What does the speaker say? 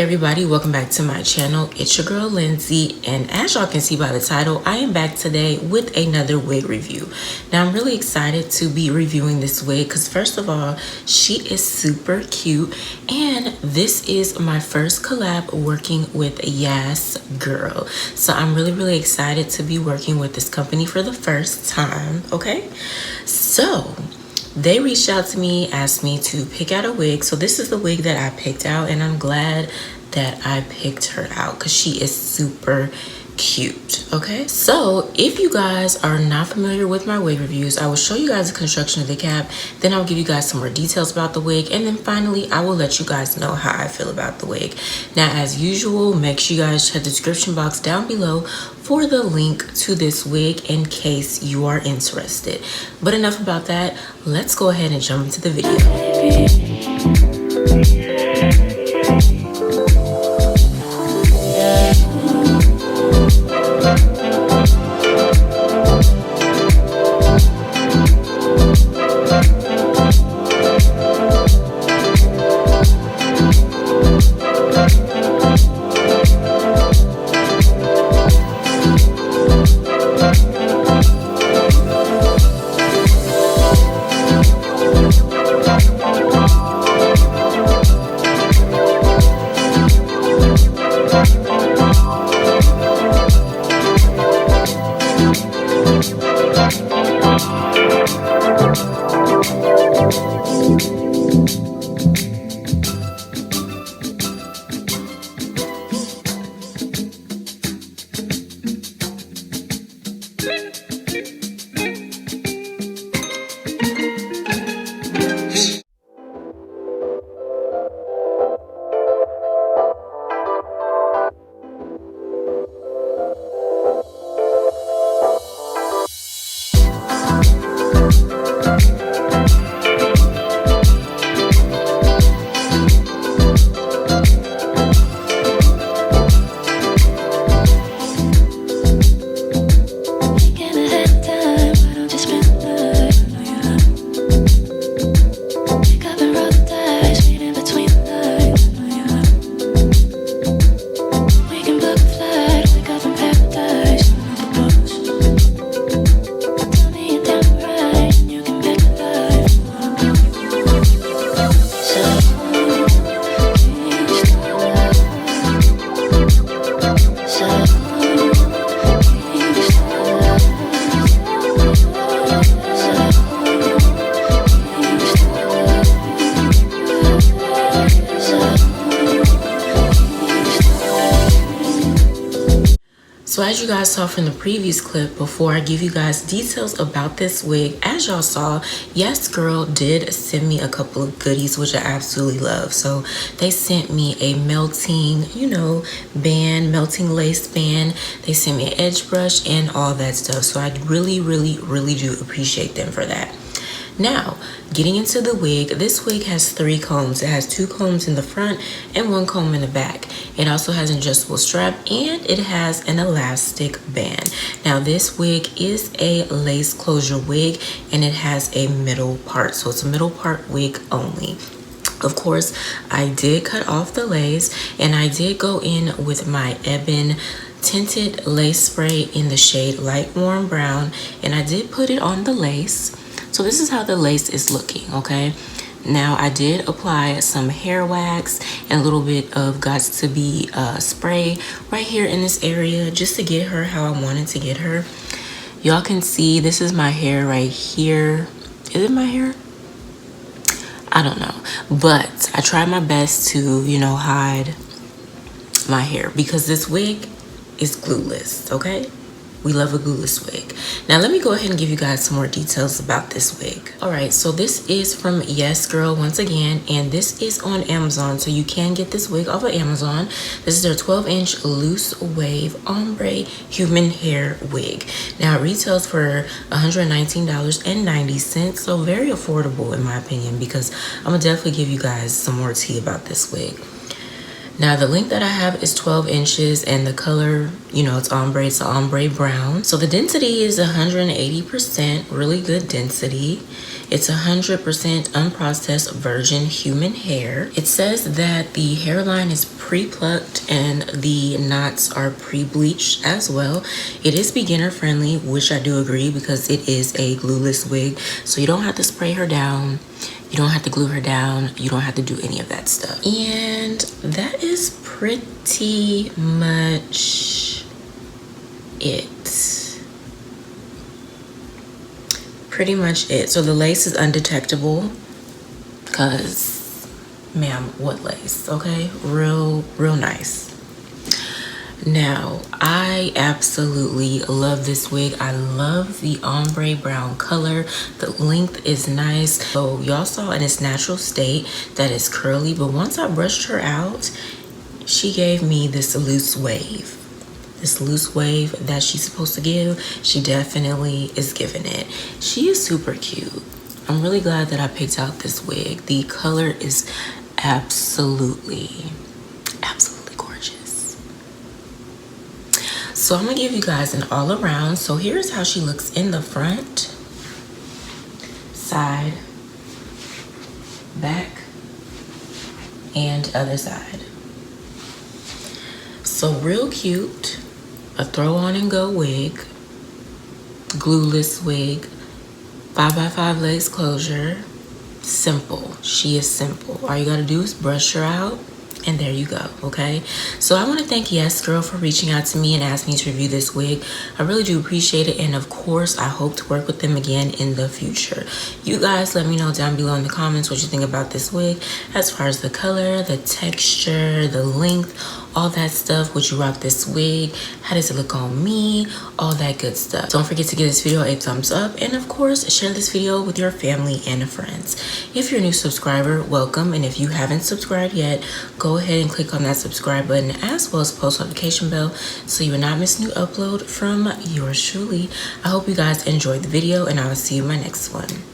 everybody, welcome back to my channel. It's your girl Lindsay, and as y'all can see by the title, I am back today with another wig review. Now I'm really excited to be reviewing this wig because first of all, she is super cute, and this is my first collab working with YASGRL. So I'm really excited to be working with this company for the first time. Okay, so they reached out to me, asked me to pick out a wig. So this is the wig that I picked out, and I'm glad that I picked her out because she is super cute. Okay, so if you guys are not familiar with my wig reviews, I will show you guys the construction of the cap, then I'll give you guys some more details about the wig, and then finally I will let you guys know how I feel about the wig. Now, as usual, make sure you guys check the description box down below for the link to this wig in case you are interested. But enough about that, let's go ahead and jump into the video. So as you guys saw from the previous clip, before I give you guys details about this wig, as y'all saw, YASGRL did send me a couple of goodies, which I absolutely love. So they sent me a melting, band, melting lace band. They sent me an edge brush and all that stuff. So I really do appreciate them for that. Now, getting into the wig, this wig has 3 combs. It has 2 combs in the front and 1 comb in the back. It also has an adjustable strap and it has an elastic band. Now, this wig is a lace closure wig and it has a middle part. So it's a middle part wig only. Of course, I did cut off the lace and I did go in with my Ebin tinted lace spray in the shade light warm brown, and I did put it on the lace. So this is how the lace is looking, okay? Now I did apply some hair wax and a little bit of Gots to Be spray right here in this area just to get her how I wanted to get her. Y'all can see this is my hair right here. Is it my hair? I don't know. But I tried my best to, hide my hair because this wig is glueless, okay? We love a glueless wig. Now let me go ahead and give you guys some more details about this wig. All right, so this is from YASGRL once again, and this is on Amazon, so you can get this wig off of Amazon. This is their 12-inch loose wave ombre human hair wig. Now it retails for $119.90, so very affordable in my opinion, because I'm gonna definitely give you guys some more tea about this wig. Now the length that I have is 12 inches and the color, you know, it's ombre, it's an ombre brown. So the density is 180%, really good density. It's 100% unprocessed virgin human hair. It says that the hairline is pre-plucked and the knots are pre-bleached as well. It is beginner friendly, which I do agree because it is a glueless wig. So you don't have to spray her down. You don't have to glue her down. You don't have to do any of that stuff. And that is pretty much it. Pretty much it. So the lace is undetectable because, ma'am, what lace? Okay, real nice. Now, I absolutely love this wig. I love the ombre brown color. The length is nice. So y'all saw in its natural state that it's curly, but once I brushed her out, she gave me this loose wave. This loose wave that she's supposed to give, she definitely is giving it. She is super cute. I'm really glad that I picked out this wig. The color is absolutely gorgeous. So I'm gonna give you guys an all around. So here's how she looks in the front, side, back, and other side. So real cute. A throw on and go wig, glueless wig, 5x5 lace closure. Simple. She is simple. All you gotta do is brush her out and there you go. Okay, so I want to thank YASGRL for reaching out to me and asking me to review this wig. I really do appreciate it, and of course I hope to work with them again in the future. You guys let me know down below in the comments what you think about this wig as far as the color, the texture, the length, all that stuff. Would you rock this wig? How does it look on me? All that good stuff. Don't forget to give this video a thumbs up, and of course share this video with your family and friends. If you're a new subscriber, welcome, and if you haven't subscribed yet, go ahead and click on that subscribe button as well as post notification bell so you will not miss a new upload from yours truly. I hope you guys enjoyed the video, and I will see you in my next one.